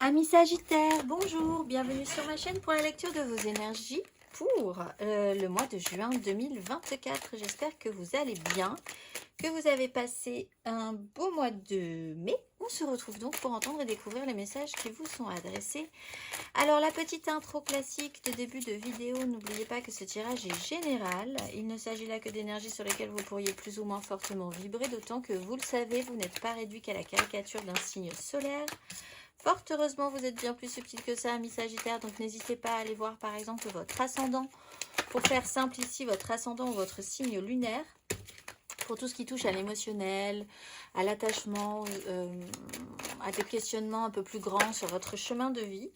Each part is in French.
Amis Sagittaires, bonjour, bienvenue sur ma chaîne pour la lecture de vos énergies pour le mois de juin 2024. J'espère que vous allez bien, que vous avez passé un beau mois de mai. On se retrouve donc pour entendre et découvrir les messages qui vous sont adressés. Alors la petite intro classique de début de vidéo, n'oubliez pas que ce tirage est général. Il ne s'agit là que d'énergies sur lesquelles vous pourriez plus ou moins fortement vibrer, d'autant que vous le savez, vous n'êtes pas réduit qu'à la caricature d'un signe solaire. Fort heureusement, vous êtes bien plus subtil que ça, amis Sagittaires, donc n'hésitez pas à aller voir par exemple votre ascendant. Pour faire simple ici, votre ascendant ou votre signe lunaire, pour tout ce qui touche à l'émotionnel, à l'attachement, à des questionnements un peu plus grands sur votre chemin de vie.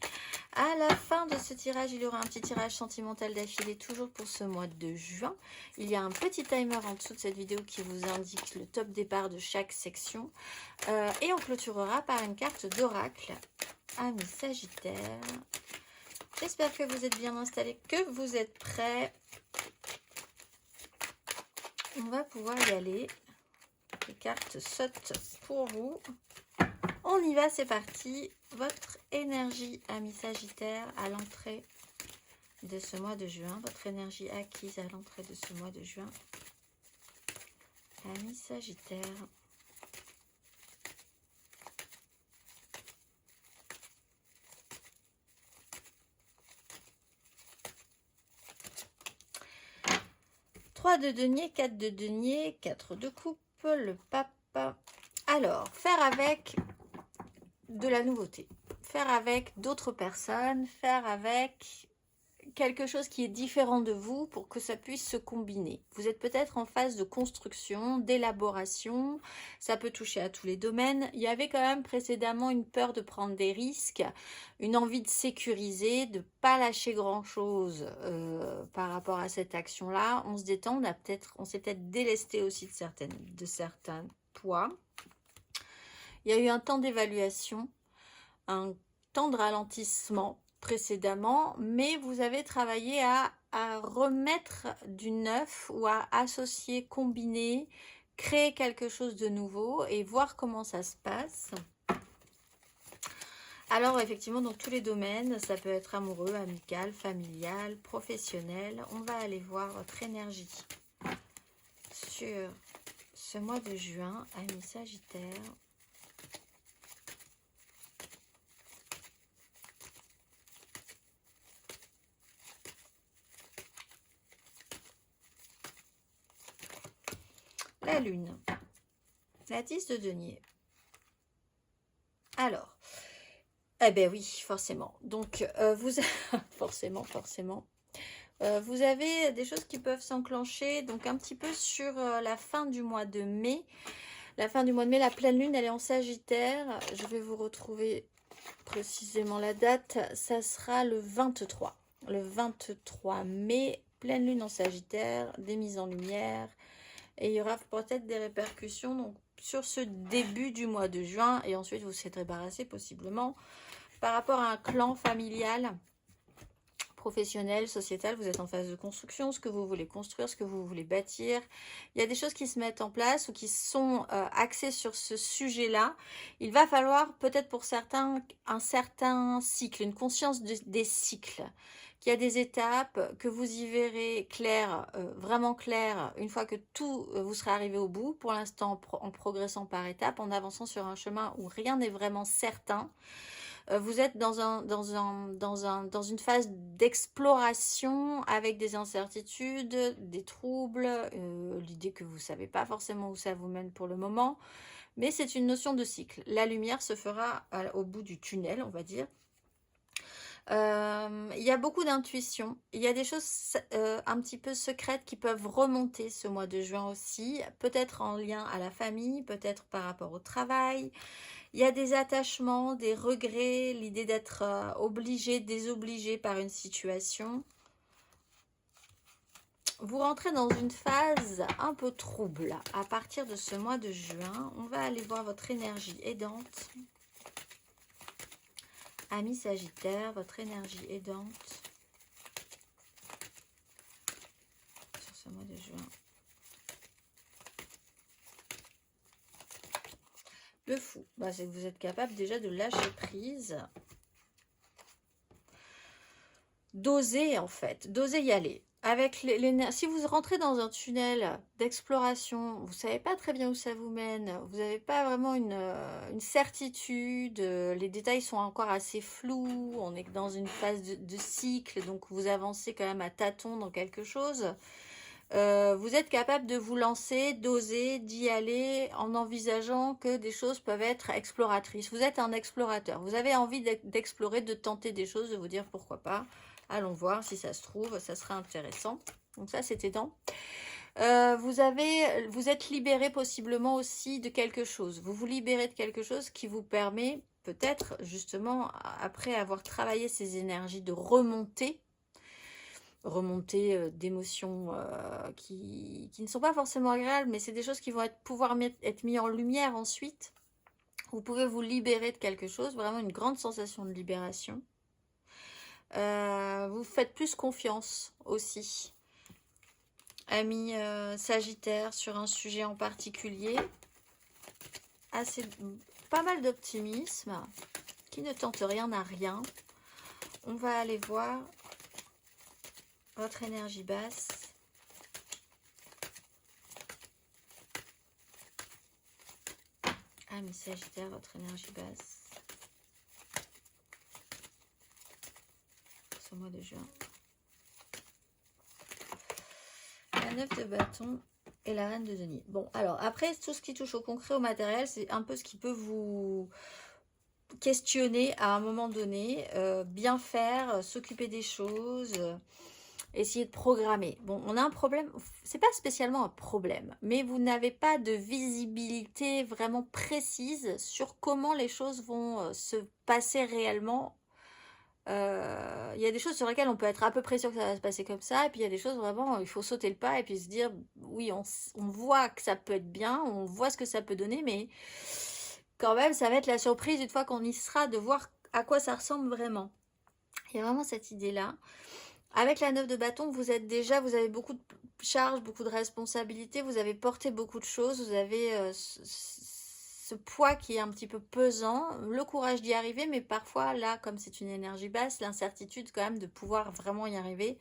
À la fin de ce tirage, il y aura un petit tirage sentimental d'affilée, toujours pour ce mois de juin. Il y a un petit timer en dessous de cette vidéo qui vous indique le top départ de chaque section. Et on clôturera par une carte d'oracle. Amis Sagittaires, j'espère que vous êtes bien installés, que vous êtes prêts. On va pouvoir y aller. Les cartes sautent pour vous. On y va, c'est parti. Votre énergie, amis Sagittaires, à l'entrée de ce mois de juin. Votre énergie acquise à l'entrée de ce mois de juin. Amis Sagittaires. De denier, 4 de denier, 4 de coupe, le pape. Alors, faire avec de la nouveauté, faire avec d'autres personnes, faire avec quelque chose qui est différent de vous pour que ça puisse se combiner. Vous êtes peut-être en phase de construction, d'élaboration, ça peut toucher à tous les domaines. Il y avait quand même précédemment une peur de prendre des risques, une envie de sécuriser, de ne pas lâcher grand-chose par rapport à cette action-là. On se détend, on s'est peut-être délesté aussi de certains poids. Il y a eu un temps d'évaluation, un temps de ralentissement précédemment, mais vous avez travaillé à remettre du neuf ou à associer, combiner, créer quelque chose de nouveau et voir comment ça se passe. Alors effectivement, dans tous les domaines, ça peut être amoureux, amical, familial, professionnel. On va aller voir votre énergie sur ce mois de juin, amis Sagittaires. La lune, la 10 de denier. Alors, eh bien oui, forcément. Donc, forcément. Vous avez des choses qui peuvent s'enclencher, donc un petit peu sur la fin du mois de mai. La fin du mois de mai, la pleine lune, elle est en Sagittaire. Je vais vous retrouver précisément la date. Ça sera le 23. Le 23 mai, pleine lune en Sagittaire, des mises en lumière. Et il y aura peut-être des répercussions donc, sur ce début du mois de juin. Et ensuite, vous serez débarrassé possiblement par rapport à un clan familial, professionnel, sociétal. Vous êtes en phase de construction, ce que vous voulez construire, ce que vous voulez bâtir. Il y a des choses qui se mettent en place ou qui sont axées sur ce sujet-là. Il va falloir peut-être pour certains un certain cycle, une conscience des cycles. Qu'il y a des étapes, que vous y verrez clair, vraiment clair, une fois que tout vous serez arrivé au bout, pour l'instant en progressant par étapes, en avançant sur un chemin où rien n'est vraiment certain. Vous êtes dans une phase d'exploration avec des incertitudes, des troubles, l'idée que vous ne savez pas forcément où ça vous mène pour le moment, mais c'est une notion de cycle. La lumière se fera au bout du tunnel, on va dire. Il y a beaucoup d'intuition. Il y a des choses un petit peu secrètes qui peuvent remonter ce mois de juin aussi, peut-être en lien à la famille, peut-être par rapport au travail. Il y a des attachements, des regrets, l'idée d'être obligé, désobligé par une situation. Vous rentrez dans une phase un peu trouble à partir de ce mois de juin. On va aller voir votre énergie aidante. Amis Sagittaire, votre énergie aidante sur ce mois de juin. Le fou, c'est que vous êtes capable déjà de lâcher prise d'oser en fait, d'oser y aller. Avec si vous rentrez dans un tunnel d'exploration, vous savez pas très bien où ça vous mène, vous n'avez pas vraiment une certitude, les détails sont encore assez flous, on est dans une phase de cycle, donc vous avancez quand même à tâtons dans quelque chose. Vous êtes capable de vous lancer, d'oser, d'y aller en envisageant que des choses peuvent être exploratrices. Vous êtes un explorateur, vous avez envie d'explorer, de tenter des choses, de vous dire pourquoi pas. Allons voir si ça se trouve, ça sera intéressant. Donc ça, c'était dans. Vous êtes libéré possiblement aussi de quelque chose. Vous vous libérez de quelque chose qui vous permet peut-être justement, après avoir travaillé ces énergies, de remonter d'émotions qui ne sont pas forcément agréables, mais c'est des choses qui vont pouvoir être mises en lumière ensuite. Vous pouvez vous libérer de quelque chose, vraiment une grande sensation de libération. Vous faites plus confiance aussi, amis Sagittaire, sur un sujet en particulier. Pas mal d'optimisme, qui ne tente rien à rien. On va aller voir votre énergie basse. Amis Sagittaire, votre énergie basse. Ce mois de juin. La 9 de bâton et la reine de denier. Bon, alors après, tout ce qui touche au concret, au matériel, c'est un peu ce qui peut vous questionner à un moment donné. Bien faire, s'occuper des choses, essayer de programmer. Bon, on a un problème, c'est pas spécialement un problème, mais vous n'avez pas de visibilité vraiment précise sur comment les choses vont se passer réellement. Il y a des choses sur lesquelles on peut être à peu près sûr que ça va se passer comme ça, et puis il y a des choses vraiment, il faut sauter le pas et puis se dire, oui, on voit que ça peut être bien, on voit ce que ça peut donner, mais quand même, ça va être la surprise une fois qu'on y sera, de voir à quoi ça ressemble vraiment. Il y a vraiment cette idée-là. Avec la 9 de bâton, vous avez beaucoup de charges, beaucoup de responsabilités, vous avez porté beaucoup de choses, vous avez ce poids qui est un petit peu pesant, le courage d'y arriver, mais parfois là, comme c'est une énergie basse, l'incertitude quand même de pouvoir vraiment y arriver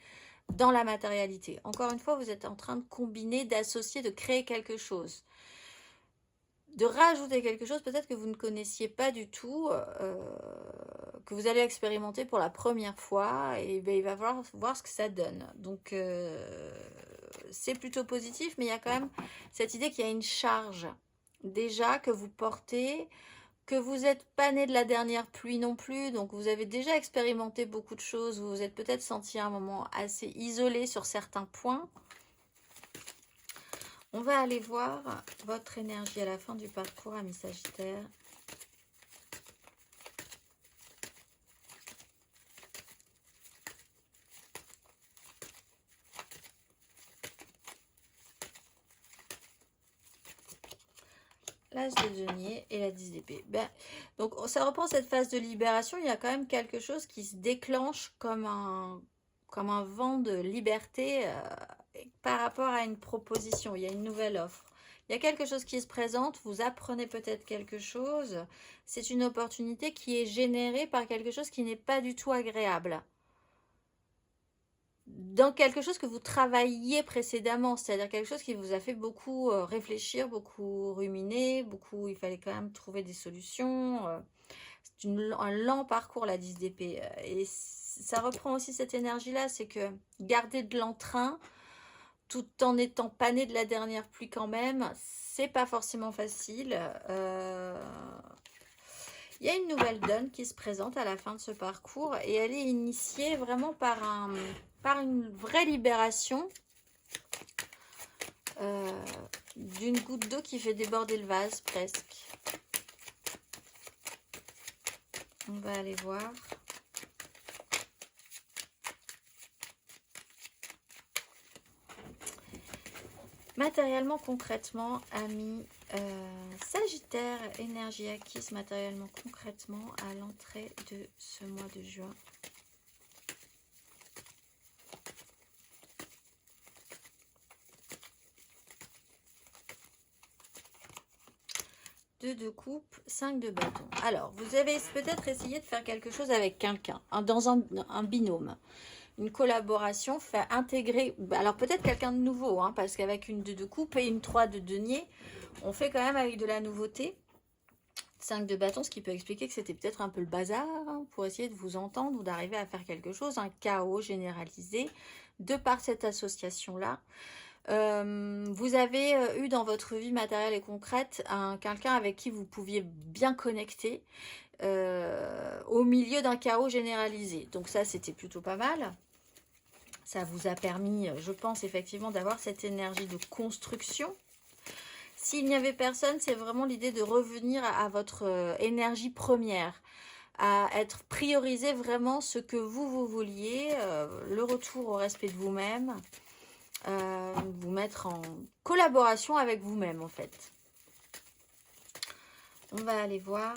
dans la matérialité. Encore une fois, vous êtes en train de combiner, d'associer, de créer quelque chose, de rajouter quelque chose peut-être que vous ne connaissiez pas du tout, que vous allez expérimenter pour la première fois, et ben, il va falloir voir ce que ça donne. Donc c'est plutôt positif, mais il y a quand même cette idée qu'il y a une charge déjà que vous portez, que vous n'êtes pas né de la dernière pluie non plus, donc vous avez déjà expérimenté beaucoup de choses, vous vous êtes peut-être senti à un moment assez isolé sur certains points. On va aller voir votre énergie à la fin du parcours, amis Sagittaire. L'As de denier et la 10 d'épée. Ben, donc ça reprend cette phase de libération. Il y a quand même quelque chose qui se déclenche comme un vent de liberté par rapport à une proposition. Il y a une nouvelle offre. Il y a quelque chose qui se présente, vous apprenez peut-être quelque chose. C'est une opportunité qui est générée par quelque chose qui n'est pas du tout agréable. Dans quelque chose que vous travailliez précédemment, c'est-à-dire quelque chose qui vous a fait beaucoup réfléchir, beaucoup ruminer, il fallait quand même trouver des solutions. C'est un lent parcours, la 10 d'épée. Et ça reprend aussi cette énergie-là, c'est que garder de l'entrain, tout en étant pané de la dernière pluie quand même, c'est pas forcément facile. Il y a une nouvelle donne qui se présente à la fin de ce parcours et elle est initiée vraiment par une vraie libération d'une goutte d'eau qui fait déborder le vase presque. On va aller voir. Matériellement, concrètement, amis Sagittaire, énergie acquise matériellement, concrètement, à l'entrée de ce mois de juin. 2 de coupe, 5 de bâton. Alors, vous avez peut-être essayé de faire quelque chose avec quelqu'un, dans un binôme. Une collaboration, faire intégrer, alors peut-être quelqu'un de nouveau, hein, parce qu'avec une 2 de coupe et une 3 de denier, on fait quand même avec de la nouveauté. 5 de bâton, ce qui peut expliquer que c'était peut-être un peu le bazar, hein, pour essayer de vous entendre ou d'arriver à faire quelque chose, un chaos généralisé, de par cette association-là. Vous avez eu dans votre vie matérielle et concrète quelqu'un avec qui vous pouviez bien connecter au milieu d'un chaos généralisé. Donc ça, c'était plutôt pas mal. Ça vous a permis, je pense, effectivement, d'avoir cette énergie de construction. S'il n'y avait personne, c'est vraiment l'idée de revenir à votre énergie première, à être priorisé vraiment ce que vous vouliez, le retour au respect de vous-même, vous mettre en collaboration avec vous-même en fait. On va aller voir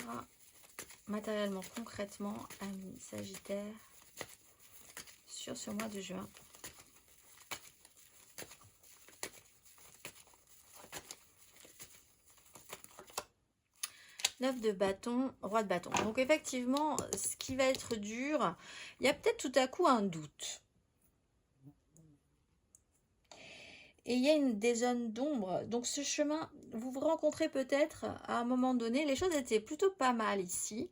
matériellement, concrètement, amis Sagittaire, sur ce mois de juin. Neuf de bâton, roi de bâton. Donc effectivement, ce qui va être dur, il y a peut-être tout à coup un doute. Et il y a des zones d'ombre. Donc ce chemin, vous vous rencontrez peut-être à un moment donné. Les choses étaient plutôt pas mal ici.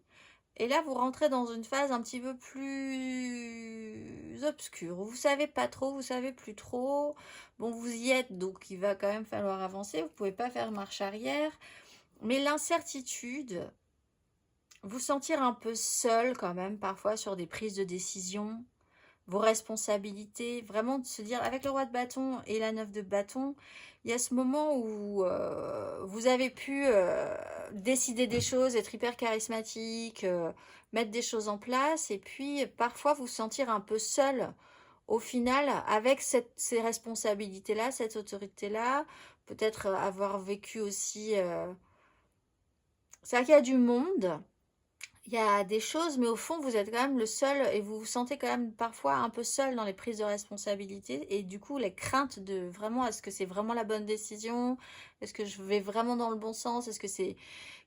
Et là, vous rentrez dans une phase un petit peu plus obscure. Vous savez pas trop, vous savez plus trop. Bon, vous y êtes, donc il va quand même falloir avancer. Vous pouvez pas faire marche arrière. Mais l'incertitude, vous sentir un peu seul quand même, parfois sur des prises de décision, vos responsabilités, vraiment de se dire, avec le roi de bâton et la 9 de bâton, il y a ce moment où vous avez pu décider des choses, être hyper charismatique, mettre des choses en place, et puis parfois vous sentir un peu seul au final avec ces responsabilités-là, cette autorité-là, peut-être avoir vécu aussi... c'est-à-dire qu'il y a du monde, il y a des choses, mais au fond, vous êtes quand même le seul et vous vous sentez quand même parfois un peu seul dans les prises de responsabilité. Et du coup, les craintes de vraiment, est-ce que c'est vraiment la bonne décision? Est-ce que je vais vraiment dans le bon sens? Est-ce que c'est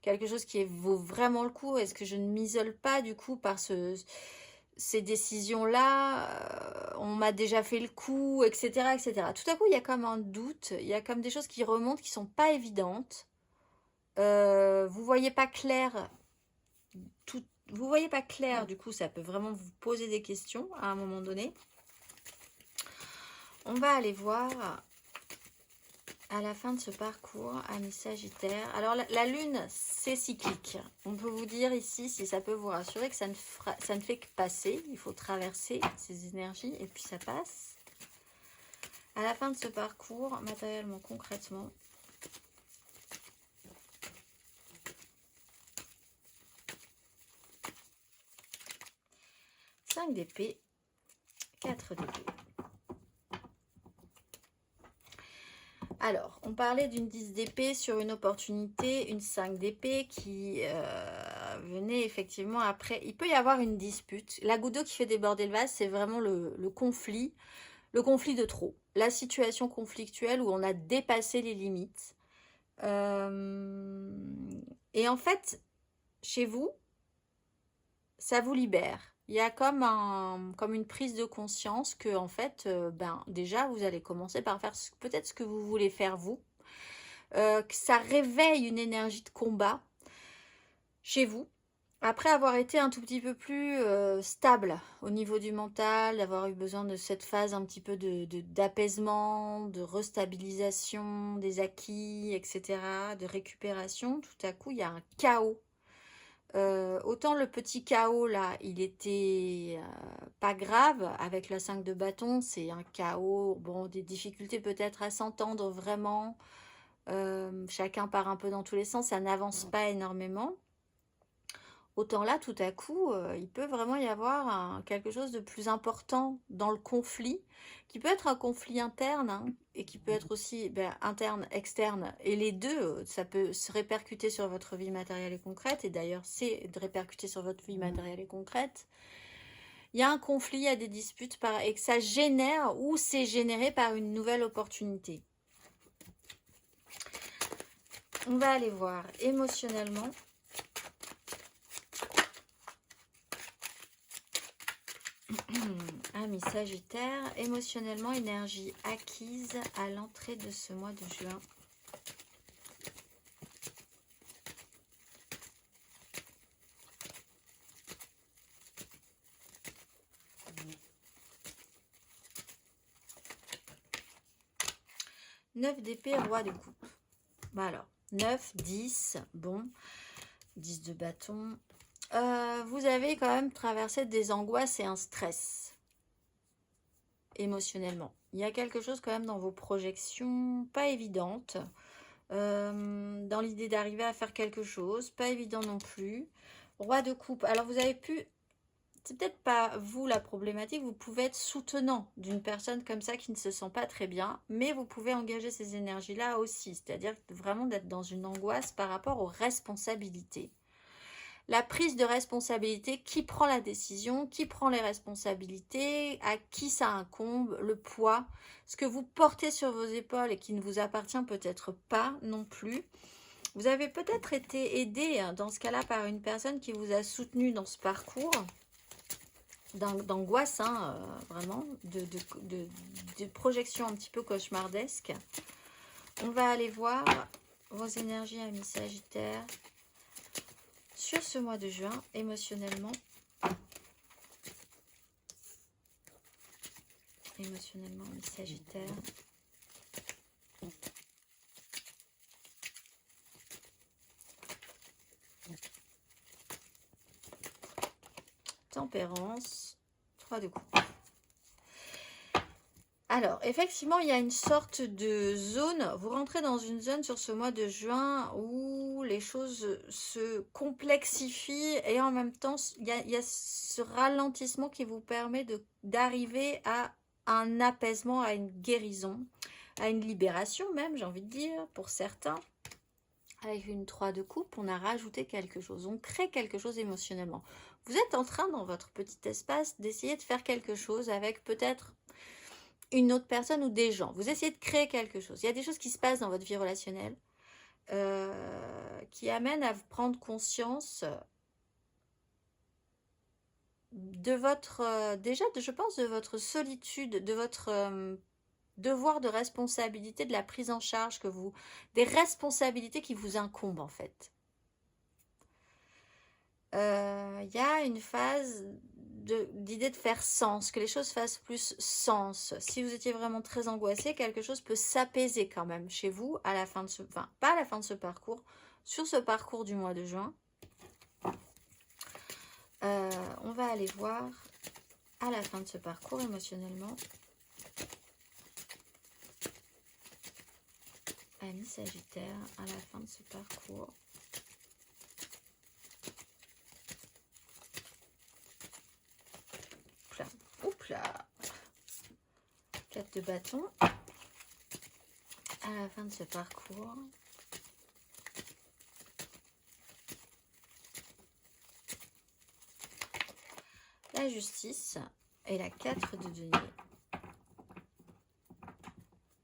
quelque chose qui vaut vraiment le coup? Est-ce que je ne m'isole pas du coup par ces décisions-là? On m'a déjà fait le coup, etc., etc. Tout à coup, il y a comme un doute, il y a comme des choses qui remontent qui sont pas évidentes. Vous voyez pas clair vous voyez pas clair, du coup ça peut vraiment vous poser des questions à un moment donné. On va aller voir à la fin de ce parcours, amis Sagittaire. Alors la lune, c'est cyclique. On peut vous dire ici, si ça peut vous rassurer, que ça ne fait que passer. Il faut traverser ces énergies et puis ça passe. À la fin de ce parcours, matériellement, concrètement, 5 d'épée, 4 d'épée. Alors, on parlait d'une 10 d'épée sur une opportunité, une 5 d'épée qui venait effectivement après. Il peut y avoir une dispute. La goutte d'eau qui fait déborder le vase, c'est vraiment le conflit de trop. La situation conflictuelle où on a dépassé les limites. Et en fait, chez vous, ça vous libère. Il y a comme une prise de conscience que en fait, déjà, vous allez commencer par faire peut-être ce que vous voulez faire vous. Que ça réveille une énergie de combat chez vous. Après avoir été un tout petit peu plus stable au niveau du mental, d'avoir eu besoin de cette phase un petit peu d'apaisement, de restabilisation des acquis, etc., de récupération, tout à coup, il y a un chaos. Autant le petit chaos là, il était pas grave avec la 5 de bâton, c'est un chaos, bon, des difficultés peut-être à s'entendre vraiment, chacun part un peu dans tous les sens, ça n'avance pas énormément. Autant là, tout à coup, il peut vraiment y avoir quelque chose de plus important dans le conflit, qui peut être un conflit interne, hein, et qui peut être aussi interne, externe. Et les deux, ça peut se répercuter sur votre vie matérielle et concrète. Et d'ailleurs, c'est de répercuter sur votre vie matérielle et concrète. Il y a un conflit, il y a des disputes, et que ça génère ou c'est généré par une nouvelle opportunité. On va aller voir émotionnellement. Amis Sagittaire, émotionnellement, énergie acquise à l'entrée de ce mois de juin. Neuf d'épée, roi de coupe. Bah alors, 9, 10, bon, 10 de bâton. Vous avez quand même traversé des angoisses et un stress émotionnellement. Il y a quelque chose quand même dans vos projections, pas évidente. Dans l'idée d'arriver à faire quelque chose, pas évident non plus. Roi de coupe, alors vous avez pu, c'est peut-être pas vous la problématique, vous pouvez être soutenant d'une personne comme ça qui ne se sent pas très bien, mais vous pouvez engager ces énergies-là aussi, c'est-à-dire vraiment d'être dans une angoisse par rapport aux responsabilités. La prise de responsabilité, qui prend la décision, qui prend les responsabilités, à qui ça incombe, le poids, ce que vous portez sur vos épaules et qui ne vous appartient peut-être pas non plus. Vous avez peut-être été aidé dans ce cas-là par une personne qui vous a soutenu dans ce parcours d'angoisse, vraiment, de projection un petit peu cauchemardesque. On va aller voir vos énergies, amis Sagittaire, sur ce mois de juin, émotionnellement. Émotionnellement, amis Sagittaire. Tempérance, 3 de coupe. Alors, effectivement, il y a une sorte de zone, vous rentrez dans une zone sur ce mois de juin où les choses se complexifient et en même temps, il y a ce ralentissement qui vous permet d'arriver à un apaisement, à une guérison, à une libération même, j'ai envie de dire, pour certains. Avec une 3 de coupe, on a rajouté quelque chose, on crée quelque chose émotionnellement. Vous êtes en train, dans votre petit espace, d'essayer de faire quelque chose avec peut-être une autre personne ou des gens. Vous essayez de créer quelque chose. Il y a des choses qui se passent dans votre vie relationnelle qui amènent à vous prendre conscience de votre, déjà, je pense, de votre solitude, de votre devoir de responsabilité, de la prise en charge des responsabilités qui vous incombent en fait. Il y a une phase d'idée de faire sens, que les choses fassent plus sens. Si vous étiez vraiment très angoissé, quelque chose peut s'apaiser quand même chez vous à la fin de ce, enfin pas à la fin de ce parcours, sur ce parcours du mois de juin. On va aller voir à la fin de ce parcours émotionnellement. Amis Sagittaire, à la fin de ce parcours. Oupla. 4 de bâton. À la fin de ce parcours. La justice et la 4 de denier.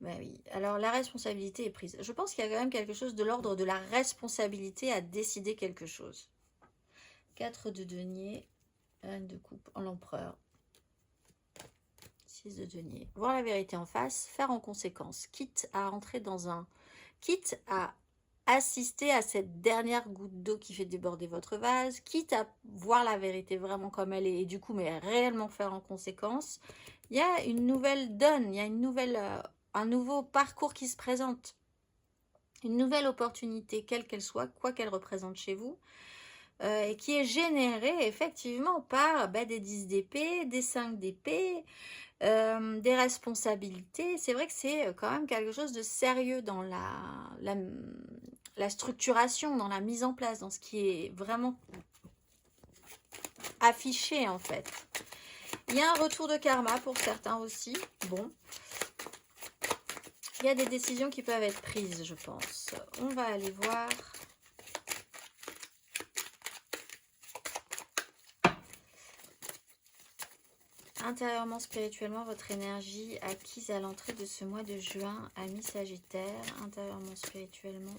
Ben oui, alors la responsabilité est prise. Je pense qu'il y a quand même quelque chose de l'ordre de la responsabilité à décider quelque chose. 4 de denier, reine de coupe en l'empereur. 6 de denier. Voir la vérité en face, faire en conséquence. Quitte à entrer dans un... Quitte à assister à cette dernière goutte d'eau qui fait déborder votre vase. Quitte à voir la vérité vraiment comme elle est et du coup, mais réellement faire en conséquence. Il y a une nouvelle donne, il y a une nouvelle... un nouveau parcours qui se présente, une nouvelle opportunité, quelle qu'elle soit, quoi qu'elle représente chez vous, et qui est générée effectivement par des 10 d'épée, des 5 d'épée, des responsabilités. C'est vrai que c'est quand même quelque chose de sérieux dans la structuration, dans la mise en place, dans ce qui est vraiment affiché en fait. Il y a un retour de karma pour certains aussi, bon. Il y a des décisions qui peuvent être prises, je pense. On va aller voir. Intérieurement, spirituellement, votre énergie acquise à l'entrée de ce mois de juin, amis Sagittaire. Intérieurement, spirituellement.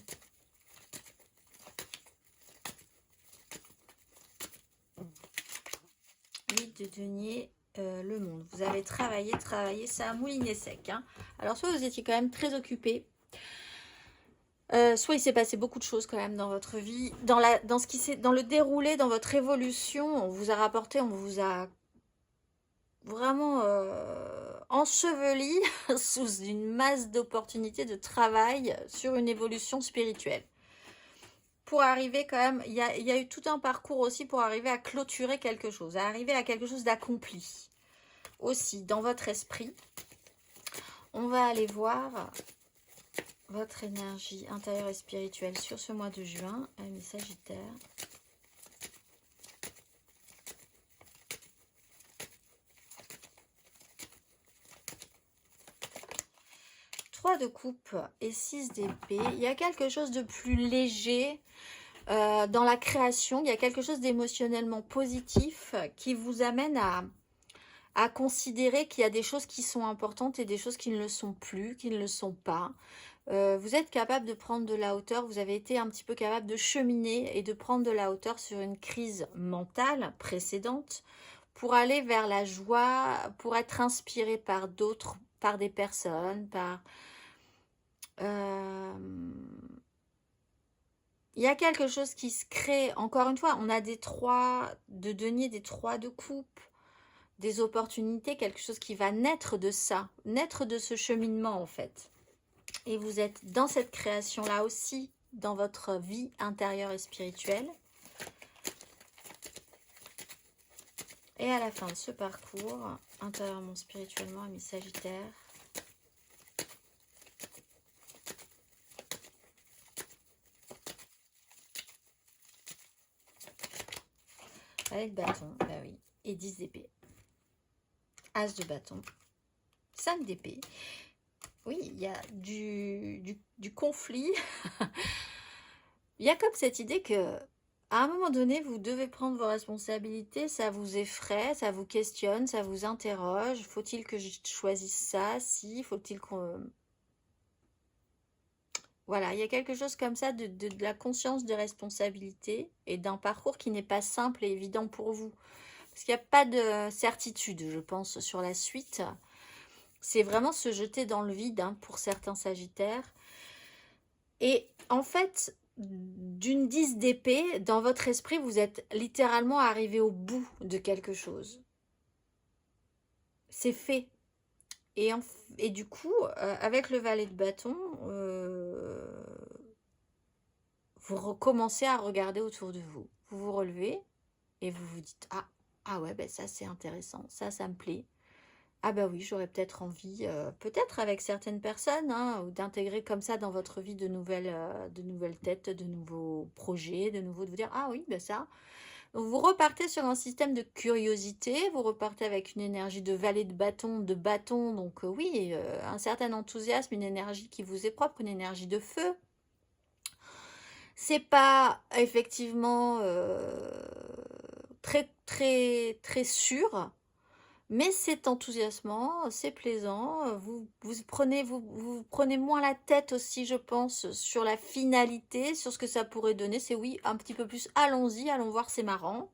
de denier, le monde. Vous avez travaillé, ça a mouliné sec. Hein. Alors, soit vous étiez quand même très occupé, soit il s'est passé beaucoup de choses quand même dans votre vie. Dans le déroulé, dans votre évolution, on vous a rapporté, on vous a vraiment enseveli sous une masse d'opportunités de travail sur une évolution spirituelle. Pour arriver quand même, il y a eu tout un parcours aussi pour arriver à clôturer quelque chose, à arriver à quelque chose d'accompli. Aussi, dans votre esprit, on va aller voir votre énergie intérieure et spirituelle sur ce mois de juin, amis Sagittaire. De coupe et 6 d'épée, il y a quelque chose de plus léger dans la création, il y a quelque chose d'émotionnellement positif qui vous amène à considérer qu'il y a des choses qui sont importantes et des choses qui ne le sont plus, qui ne le sont pas. Vous êtes capable de prendre de la hauteur, vous avez été un petit peu capable de cheminer et de prendre de la hauteur sur une crise mentale précédente pour aller vers la joie, pour être inspiré par d'autres, par des personnes, par... il y a quelque chose qui se crée. Encore une fois, on a des 3 de denier, des 3 de coupe, des opportunités, quelque chose qui va naître de ça, naître de ce cheminement en fait. Et vous êtes dans cette création-là aussi, dans votre vie intérieure et spirituelle. Et à la fin de ce parcours, intérieurement, spirituellement, amis Sagittaire, avec bâton, bah oui, et 10 d'épée. As de bâton, 5 d'épée. Oui, il y a du conflit. Il y a comme cette idée que à un moment donné, vous devez prendre vos responsabilités, ça vous effraie, ça vous questionne, ça vous interroge. Faut-il que je choisisse ça? Si, faut-il qu'on... Voilà, il y a quelque chose comme ça de la conscience de responsabilité et d'un parcours qui n'est pas simple et évident pour vous. Parce qu'il n'y a pas de certitude, je pense, sur la suite. C'est vraiment se jeter dans le vide hein, pour certains Sagittaires. Et en fait, d'une 10 d'épée, dans votre esprit, vous êtes littéralement arrivé au bout de quelque chose. C'est fait. Et du coup, avec le valet de bâton, vous recommencez à regarder autour de vous. Vous vous relevez et vous vous dites « Ah ouais, ben ça c'est intéressant, ça me plaît. Ah bah oui, j'aurais peut-être envie, peut-être avec certaines personnes, hein, d'intégrer comme ça dans votre vie de nouvelles têtes, de nouveaux projets, de nouveau de vous dire « Ah oui, ben ça ». Donc vous repartez sur un système de curiosité, vous repartez avec une énergie de valet de bâton, donc oui, un certain enthousiasme, une énergie qui vous est propre, une énergie de feu. C'est pas effectivement très sûr, mais c'est enthousiasmant, c'est plaisant. Vous prenez moins la tête aussi, je pense, sur la finalité, sur ce que ça pourrait donner. C'est oui, un petit peu plus, allons-y, allons voir, c'est marrant.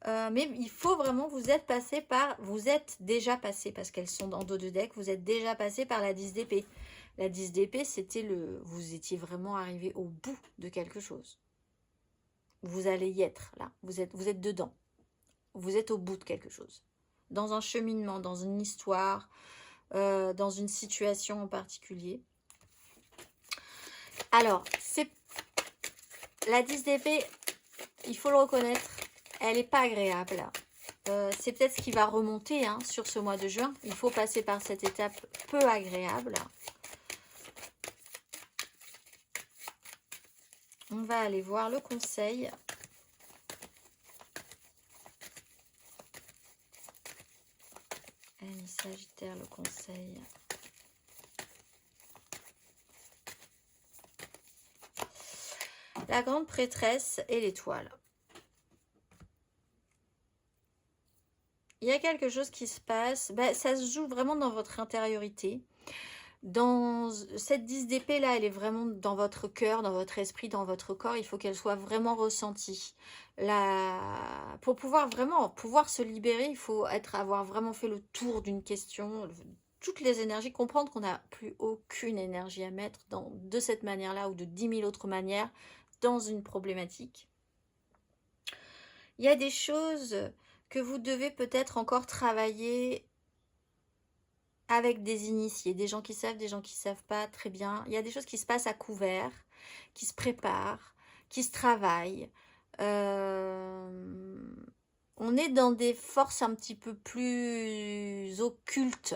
Mais il faut vraiment, vous êtes déjà passé, parce qu'elles sont dans dos de deck, vous êtes déjà passé par la 10 d'épée. La 10 d'épée, c'était vous étiez vraiment arrivé au bout de quelque chose. Vous allez y être, là. Vous êtes dedans. Vous êtes au bout de quelque chose. Dans un cheminement, dans une histoire, dans une situation en particulier. Alors, la 10 d'épée, il faut le reconnaître, elle n'est pas agréable. C'est peut-être ce qui va remonter hein, sur ce mois de juin. Il faut passer par cette étape peu agréable. On va aller voir le conseil. Amis Sagittaire, le conseil. La grande prêtresse et l'étoile. Il y a quelque chose qui se passe. Ça se joue vraiment dans votre intériorité. Dans cette 10 d'épée là, elle est vraiment dans votre cœur, dans votre esprit, dans votre corps. Il faut qu'elle soit vraiment ressentie. Pour pouvoir vraiment pouvoir se libérer, il faut avoir vraiment fait le tour d'une question, toutes les énergies, comprendre qu'on n'a plus aucune énergie à mettre de cette manière-là ou de 10 000 autres manières dans une problématique. Il y a des choses que vous devez peut-être encore travailler avec des initiés, des gens qui savent, des gens qui ne savent pas, très bien. Il y a des choses qui se passent à couvert, qui se préparent, qui se travaillent. On est dans des forces un petit peu plus occultes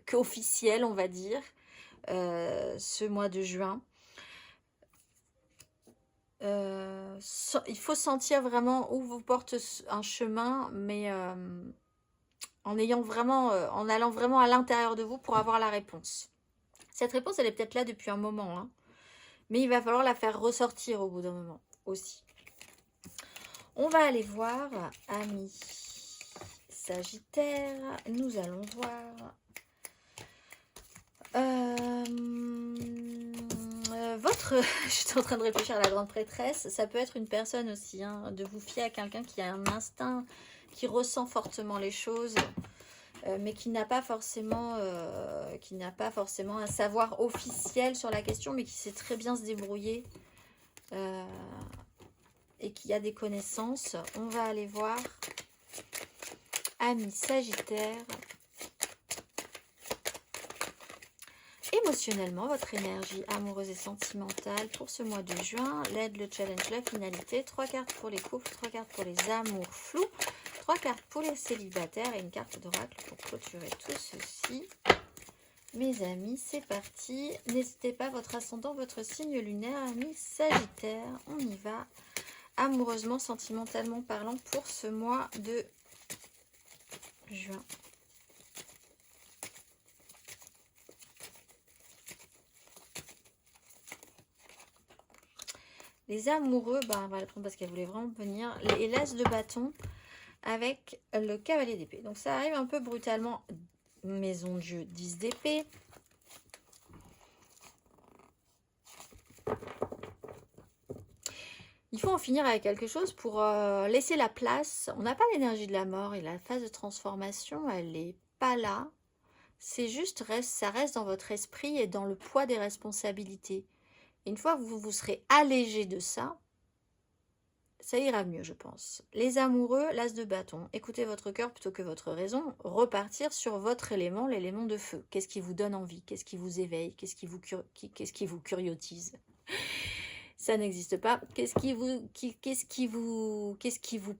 qu'officielles, on va dire, ce mois de juin. Il faut sentir vraiment où vous porte un chemin, mais en allant vraiment à l'intérieur de vous pour avoir la réponse. Cette réponse, elle est peut-être là depuis un moment, hein, mais il va falloir la faire ressortir au bout d'un moment aussi. On va aller voir, amis Sagittaire, nous allons voir je suis en train de réfléchir à la grande prêtresse, ça peut être une personne aussi, hein, de vous fier à quelqu'un qui a un instinct, qui ressent fortement les choses, mais qui n'a pas forcément un savoir officiel sur la question, mais qui sait très bien se débrouiller et qui a des connaissances. On va aller voir, amis Sagittaire. Émotionnellement, votre énergie amoureuse et sentimentale pour ce mois de juin, l'aide, le challenge, la finalité, 3 cartes pour les couples, 3 cartes pour les amours flous, 3 cartes pour les célibataires et une carte d'oracle pour clôturer tout ceci. Mes amis, c'est parti. N'hésitez pas, votre ascendant, votre signe lunaire, amis Sagittaire. On y va, amoureusement, sentimentalement parlant, pour ce mois de juin. Les amoureux, on va le prendre parce qu'elle voulait vraiment venir. Et l'as de bâton avec le cavalier d'épée. Donc ça arrive un peu brutalement. Maison de jeu, 10 d'épée. Il faut en finir avec quelque chose pour laisser la place. On n'a pas l'énergie de la mort et la phase de transformation, elle n'est pas là. C'est juste, ça reste dans votre esprit et dans le poids des responsabilités. Une fois que vous serez allégé de ça, ça ira mieux, je pense. Les amoureux, l'as de bâton. Écoutez votre cœur plutôt que votre raison. Repartir sur votre élément, l'élément de feu. Qu'est-ce qui vous donne envie? Qu'est-ce qui vous éveille? Qu'est-ce qui vous curiotise? Ça n'existe pas. Qu'est-ce qui vous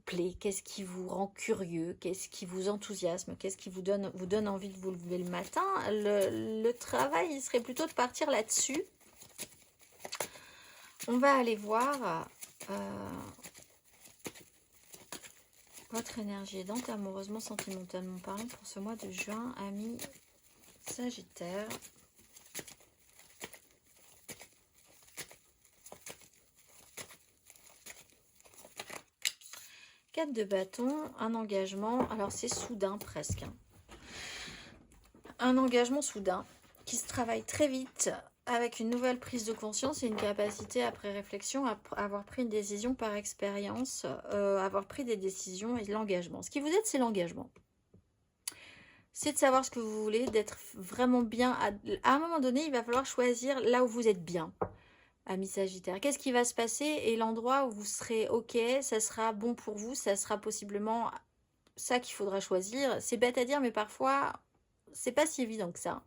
plaît? Qu'est-ce qui vous rend curieux? Qu'est-ce qui vous enthousiasme? Qu'est-ce qui vous donne envie de vous lever le matin? Le travail, il serait plutôt de partir là-dessus. On va aller voir votre énergie aidante, amoureusement, sentimentalement parlant, pour ce mois de juin, amis Sagittaire. Quatre de bâton, un engagement, alors c'est soudain presque. Un engagement soudain qui se travaille très vite, avec une nouvelle prise de conscience et une capacité après réflexion à avoir pris une décision par expérience, avoir pris des décisions et l'engagement. Ce qui vous aide, c'est l'engagement. C'est de savoir ce que vous voulez, d'être vraiment bien. À un moment donné, il va falloir choisir là où vous êtes bien, amis Sagittaire. Qu'est-ce qui va se passer? Et l'endroit où vous serez OK, ça sera bon pour vous, ça sera possiblement ça qu'il faudra choisir. C'est bête à dire, mais parfois, c'est pas si évident que ça.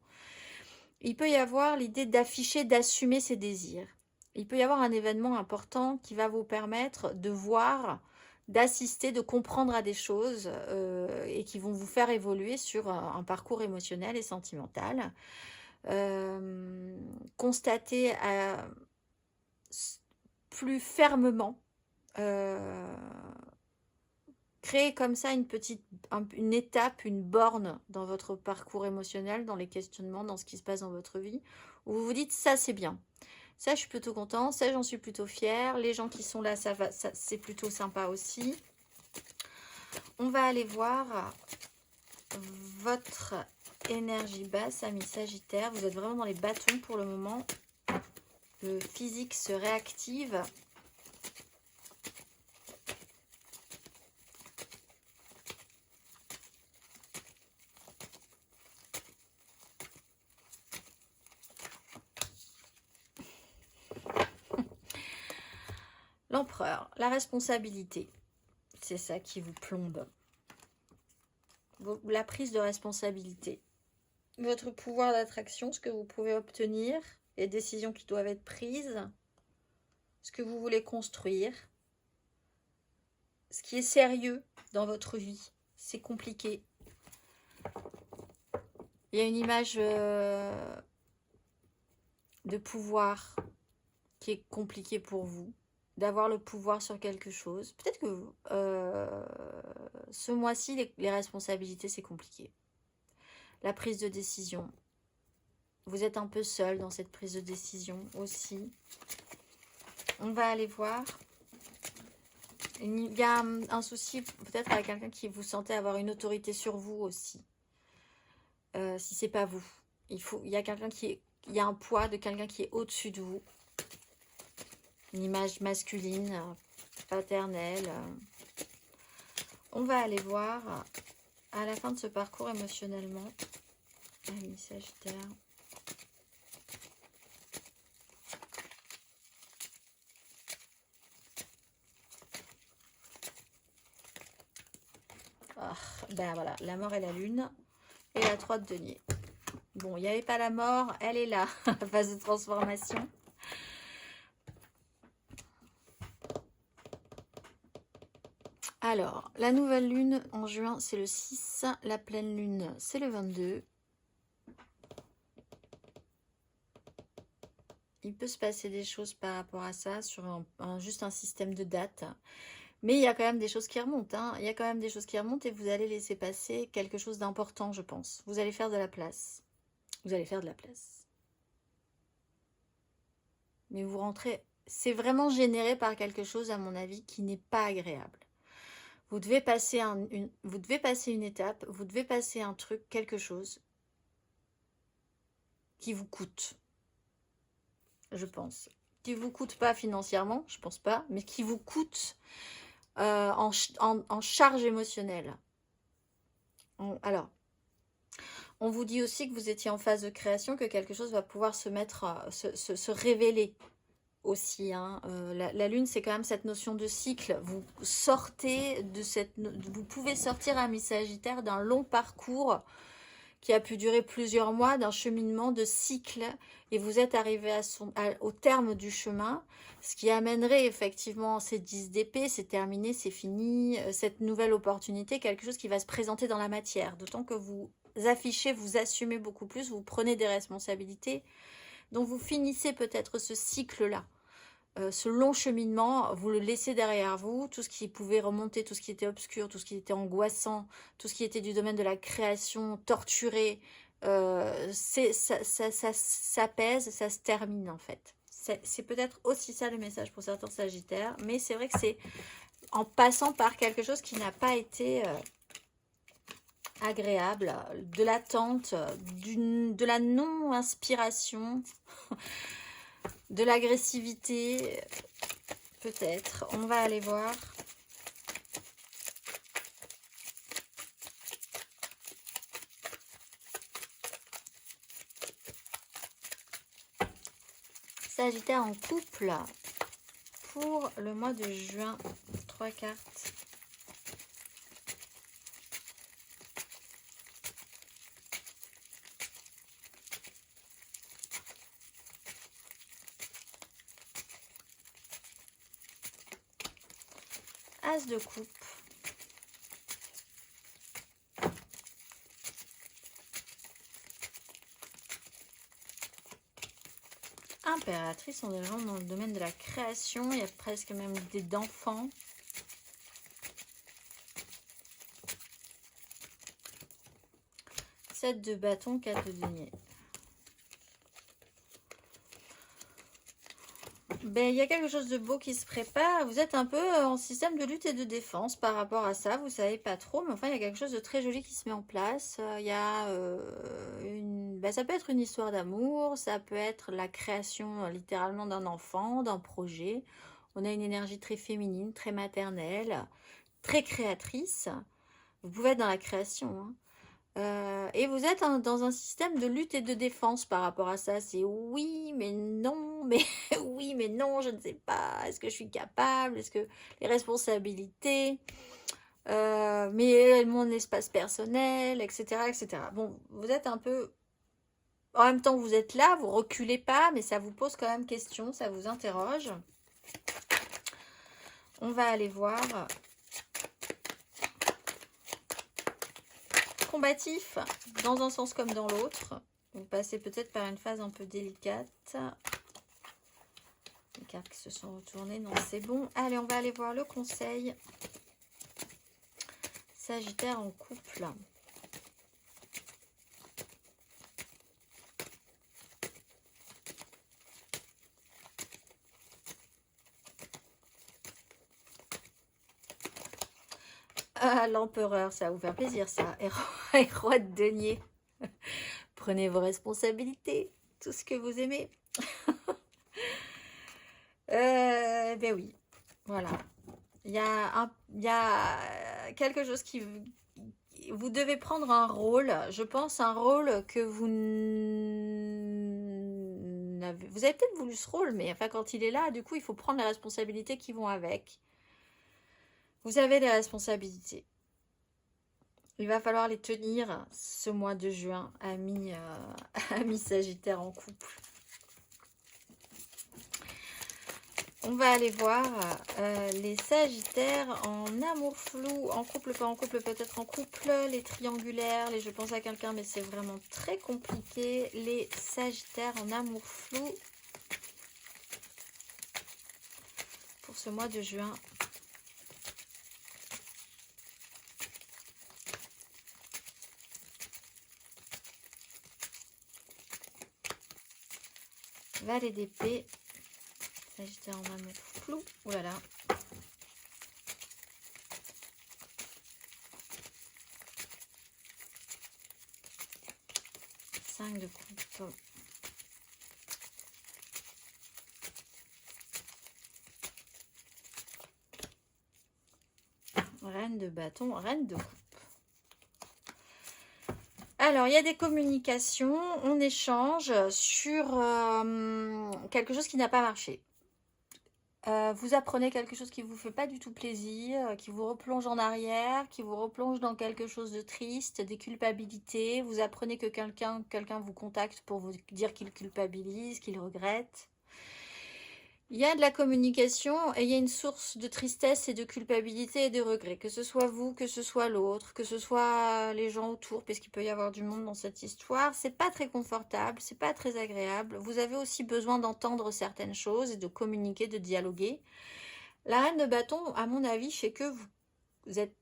Il peut y avoir l'idée d'afficher, d'assumer ses désirs. Il peut y avoir un événement important qui va vous permettre de voir, d'assister, de comprendre à des choses et qui vont vous faire évoluer sur un parcours émotionnel et sentimental. Constater plus fermement, créer comme ça une étape, une borne dans votre parcours émotionnel, dans les questionnements, dans ce qui se passe dans votre vie, où vous vous dites ça c'est bien, ça je suis plutôt content, ça j'en suis plutôt fière, les gens qui sont là ça c'est plutôt sympa aussi. On va aller voir votre énergie basse, amis Sagittaire. Vous êtes vraiment dans les bâtons pour le moment. Le physique se réactive. L'empereur, la responsabilité. C'est ça qui vous plombe. La prise de responsabilité. Votre pouvoir d'attraction, ce que vous pouvez obtenir, les décisions qui doivent être prises, ce que vous voulez construire, ce qui est sérieux dans votre vie. C'est compliqué. Il y a une image de pouvoir qui est compliquée pour vous, d'avoir le pouvoir sur quelque chose. Peut-être que ce mois-ci, les responsabilités, c'est compliqué. La prise de décision. Vous êtes un peu seul dans cette prise de décision aussi. On va aller voir. Il y a un souci peut-être avec quelqu'un qui vous sentez avoir une autorité sur vous aussi. Si c'est pas vous. Il y a quelqu'un il y a un poids de quelqu'un qui est au-dessus de vous. Une image masculine, paternelle. On va aller voir à la fin de ce parcours émotionnellement. Amis Sagittaire. Ben voilà, la mort et la lune. Et la 3 de denier. Bon, il n'y avait pas la mort, elle est là, phase de transformation. Alors, la nouvelle lune en juin, c'est le 6. La pleine lune, c'est le 22. Il peut se passer des choses par rapport à ça, sur juste un système de date. Mais il y a quand même des choses qui remontent. Hein. Il y a quand même des choses qui remontent et vous allez laisser passer quelque chose d'important, je pense. Vous allez faire de la place. Vous allez faire de la place. Mais vous rentrez... C'est vraiment généré par quelque chose, à mon avis, qui n'est pas agréable. Vous devez passer vous devez passer une étape, vous devez passer un truc, quelque chose qui vous coûte, je pense. Qui vous coûte pas financièrement, je pense pas, mais qui vous coûte en charge émotionnelle. Alors, on vous dit aussi que vous étiez en phase de création, que quelque chose va pouvoir se mettre, se révéler aussi. Hein. La lune, c'est quand même cette notion de cycle. Vous sortez de vous pouvez sortir, amis Sagittaire, d'un long parcours qui a pu durer plusieurs mois, d'un cheminement de cycle, et vous êtes arrivé au terme du chemin, ce qui amènerait effectivement ces 10 d'épée, c'est terminé, c'est fini, cette nouvelle opportunité, quelque chose qui va se présenter dans la matière, d'autant que vous affichez, vous assumez beaucoup plus, vous prenez des responsabilités, donc vous finissez peut-être ce cycle-là. Ce long cheminement, vous le laissez derrière vous, tout ce qui pouvait remonter, tout ce qui était obscur, tout ce qui était angoissant, tout ce qui était du domaine de la création, torturé, ça pèse, ça se termine en fait. C'est peut-être aussi ça le message pour certains Sagittaires, mais c'est vrai que c'est en passant par quelque chose qui n'a pas été agréable, de l'attente, de la non-inspiration, de l'agressivité, peut-être. On va aller voir. Sagittaire en couple pour le mois de juin. 3 cartes. As de coupe. Impératrice, on est vraiment dans le domaine de la création. Il y a presque même l'idée d'enfants. Sept de bâton, 4 de denier. Ben, il y a quelque chose de beau qui se prépare. Vous êtes un peu en système de lutte et de défense par rapport à ça. Vous savez pas trop, mais enfin, il y a quelque chose de très joli qui se met en place. Il y a ben, ça peut être une histoire d'amour, ça peut être la création littéralement d'un enfant, d'un projet. On a une énergie très féminine, très maternelle, très créatrice. Vous pouvez être dans la création, hein. Et vous êtes dans un système de lutte et de défense par rapport à ça. C'est oui, mais non, mais oui, mais non, je ne sais pas. Est-ce que je suis capable? Est-ce que les responsabilités? Mais mon espace personnel, etc., etc. Bon, vous êtes un peu... En même temps, vous êtes là, vous reculez pas, mais ça vous pose quand même question, ça vous interroge. On va aller voir. Combatif, dans un sens comme dans l'autre. Vous passez peut-être par une phase un peu délicate. Les cartes qui se sont retournées, non, c'est bon. Allez, on va aller voir le conseil. Sagittaire en couple. Ah, l'empereur, ça va vous faire plaisir, ça. Et roi de denier. Prenez vos responsabilités, tout ce que vous aimez. Ben oui, voilà. Il y a quelque chose qui... Vous devez prendre un rôle, je pense, un rôle que vous n'avez... Vous avez peut-être voulu ce rôle, mais enfin, quand il est là, du coup, il faut prendre les responsabilités qui vont avec. Vous avez des responsabilités. Il va falloir les tenir ce mois de juin, amis, amis Sagittaire en couple. On va aller voir les Sagittaires en amour flou, en couple, pas en couple, peut-être en couple, les triangulaires, les je pense à quelqu'un, mais c'est vraiment très compliqué. Les Sagittaires en amour flou pour ce mois de juin. Valet d'épée, Sagittaire en amour flou, oh là là. Cinq de coupe. Reine de bâton, reine de coupe. Alors, il y a des communications, on échange sur quelque chose qui n'a pas marché. Vous apprenez quelque chose qui ne vous fait pas du tout plaisir, qui vous replonge en arrière, qui vous replonge dans quelque chose de triste, des culpabilités. Vous apprenez que quelqu'un vous contacte pour vous dire qu'il culpabilise, qu'il regrette. Il y a de la communication et il y a une source de tristesse et de culpabilité et de regret. Que ce soit vous, que ce soit l'autre, que ce soit les gens autour, parce qu'il peut y avoir du monde dans cette histoire. C'est pas très confortable, c'est pas très agréable. Vous avez aussi besoin d'entendre certaines choses et de communiquer, de dialoguer. La reine de bâton, à mon avis, fait que vous êtes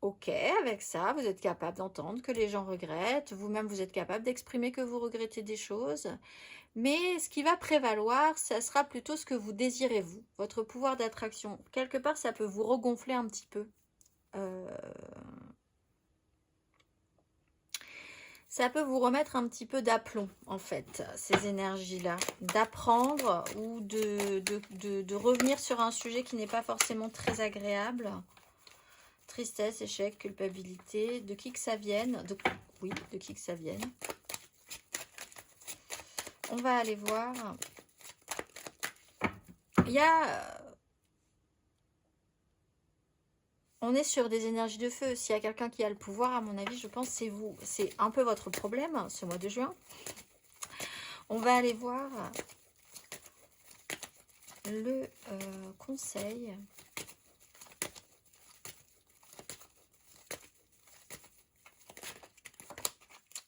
OK avec ça. Vous êtes capable d'entendre que les gens regrettent. Vous-même, vous êtes capable d'exprimer que vous regrettez des choses. Mais ce qui va prévaloir, ça sera plutôt ce que vous désirez vous, votre pouvoir d'attraction. Quelque part, ça peut vous regonfler un petit peu. Ça peut vous remettre un petit peu d'aplomb, en fait, ces énergies-là. D'apprendre ou de revenir sur un sujet qui n'est pas forcément très agréable. Tristesse, échec, culpabilité, de qui que ça vienne. Oui, de qui que ça vienne. On va aller voir. Il y a... On est sur des énergies de feu. S'il y a quelqu'un qui a le pouvoir, à mon avis, je pense que c'est vous. C'est un peu votre problème, ce mois de juin. On va aller voir le conseil.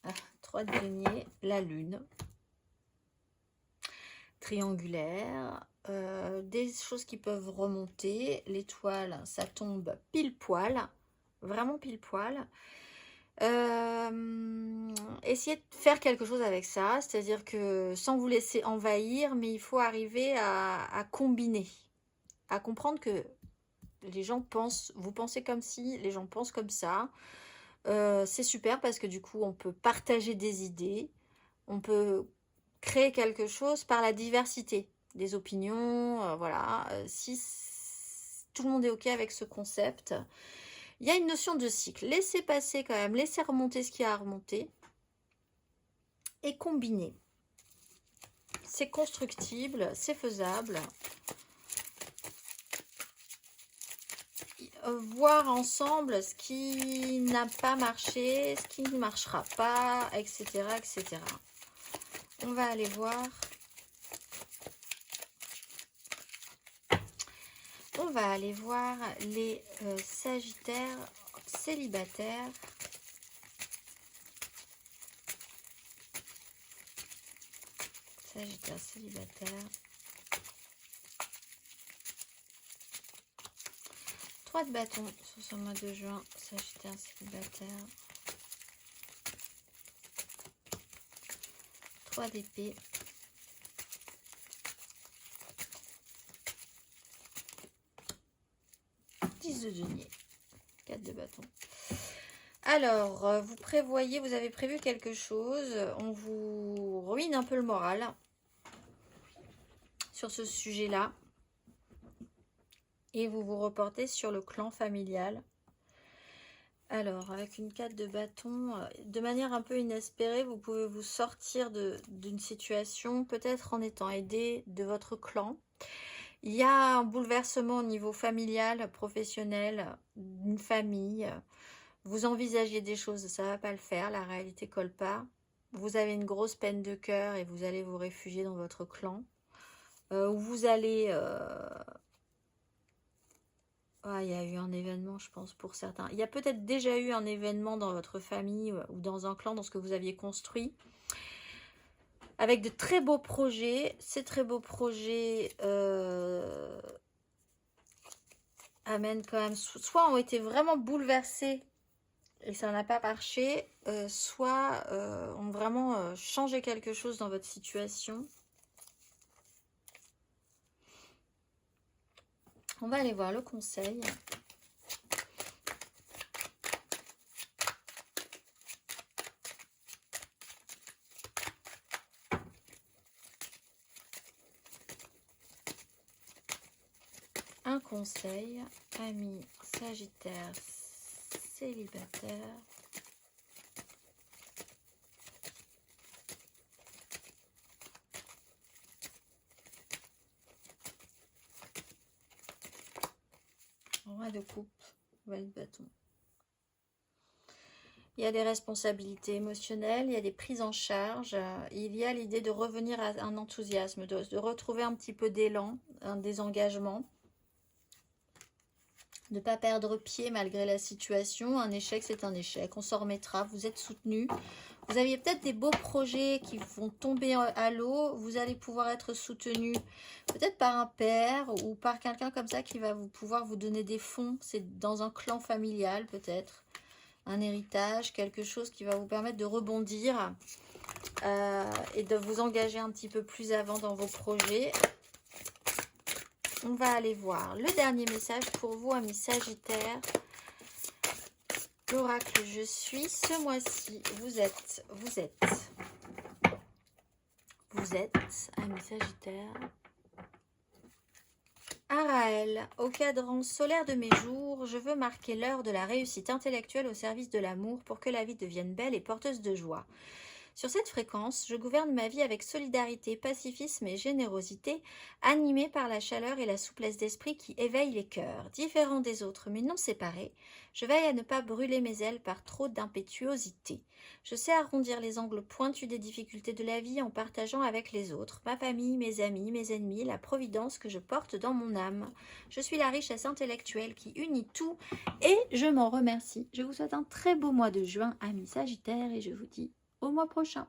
Ah, 3 de denier, la lune. Triangulaire, des choses qui peuvent remonter, l'étoile, ça tombe pile poil, vraiment pile poil. Essayez de faire quelque chose avec ça, c'est-à-dire que sans vous laisser envahir, mais il faut arriver à combiner, à comprendre que les gens pensent, vous pensez comme si, les gens pensent comme ça. C'est super parce que du coup, on peut partager des idées, on peut créer quelque chose par la diversité des opinions, voilà. Si tout le monde est OK avec ce concept, il y a une notion de cycle. Laissez passer quand même, laissez remonter ce qui a à remonter et combiner. C'est constructible, c'est faisable. Voir ensemble ce qui n'a pas marché, ce qui ne marchera pas, etc., etc. On va aller voir. On va aller voir les Sagittaires célibataires. Sagittaire célibataire. 3 de bâton sur ce mois de juin. Sagittaire célibataire. 3 d'épée. 10 de denier. 4 de bâton. Alors, vous prévoyez, vous avez prévu quelque chose. On vous ruine un peu le moral sur ce sujet-là. Et vous vous reportez sur le clan familial. Alors, avec une 4 de bâton, de manière un peu inespérée, vous pouvez vous sortir d'une situation, peut-être en étant aidé de votre clan. Il y a un bouleversement au niveau familial, professionnel, d'une famille. Vous envisagez des choses, ça ne va pas le faire, la réalité colle pas. Vous avez une grosse peine de cœur et vous allez vous réfugier dans votre clan. Vous allez... Ah, il y a eu un événement, je pense, pour certains. Il y a peut-être déjà eu un événement dans votre famille ou dans un clan, dans ce que vous aviez construit, avec de très beaux projets. Ces très beaux projets amènent quand même, soit ont été vraiment bouleversés et ça n'a pas marché, soit ont vraiment changé quelque chose dans votre situation. On va aller voir le conseil. Un conseil, ami Sagittaire célibataire. Roi de coupe, roi de bâton. Il y a des responsabilités émotionnelles, il y a des prises en charge, il y a l'idée de revenir à un enthousiasme, de retrouver un petit peu d'élan, un désengagement, de ne pas perdre pied malgré la situation. Un échec, c'est un échec, on s'en remettra, vous êtes soutenu. Vous aviez peut-être des beaux projets qui vont tomber à l'eau, vous allez pouvoir être soutenu peut-être par un père ou par quelqu'un comme ça qui va pouvoir vous donner des fonds. C'est dans un clan familial peut-être. Un héritage, quelque chose qui va vous permettre de rebondir et de vous engager un petit peu plus avant dans vos projets. On va aller voir le dernier message pour vous, amis Sagittaire. L'oracle je suis, ce mois-ci, vous êtes, amis Sagittaire. Araël, au cadran solaire de mes jours, je veux marquer l'heure de la réussite intellectuelle au service de l'amour pour que la vie devienne belle et porteuse de joie. Sur cette fréquence, je gouverne ma vie avec solidarité, pacifisme et générosité, animée par la chaleur et la souplesse d'esprit qui éveillent les cœurs. Différents des autres mais non séparés, je veille à ne pas brûler mes ailes par trop d'impétuosité. Je sais arrondir les angles pointus des difficultés de la vie en partageant avec les autres, ma famille, mes amis, mes ennemis, la providence que je porte dans mon âme. Je suis la richesse intellectuelle qui unit tout et je m'en remercie. Je vous souhaite un très beau mois de juin, amis Sagittaires, et je vous dis au mois prochain.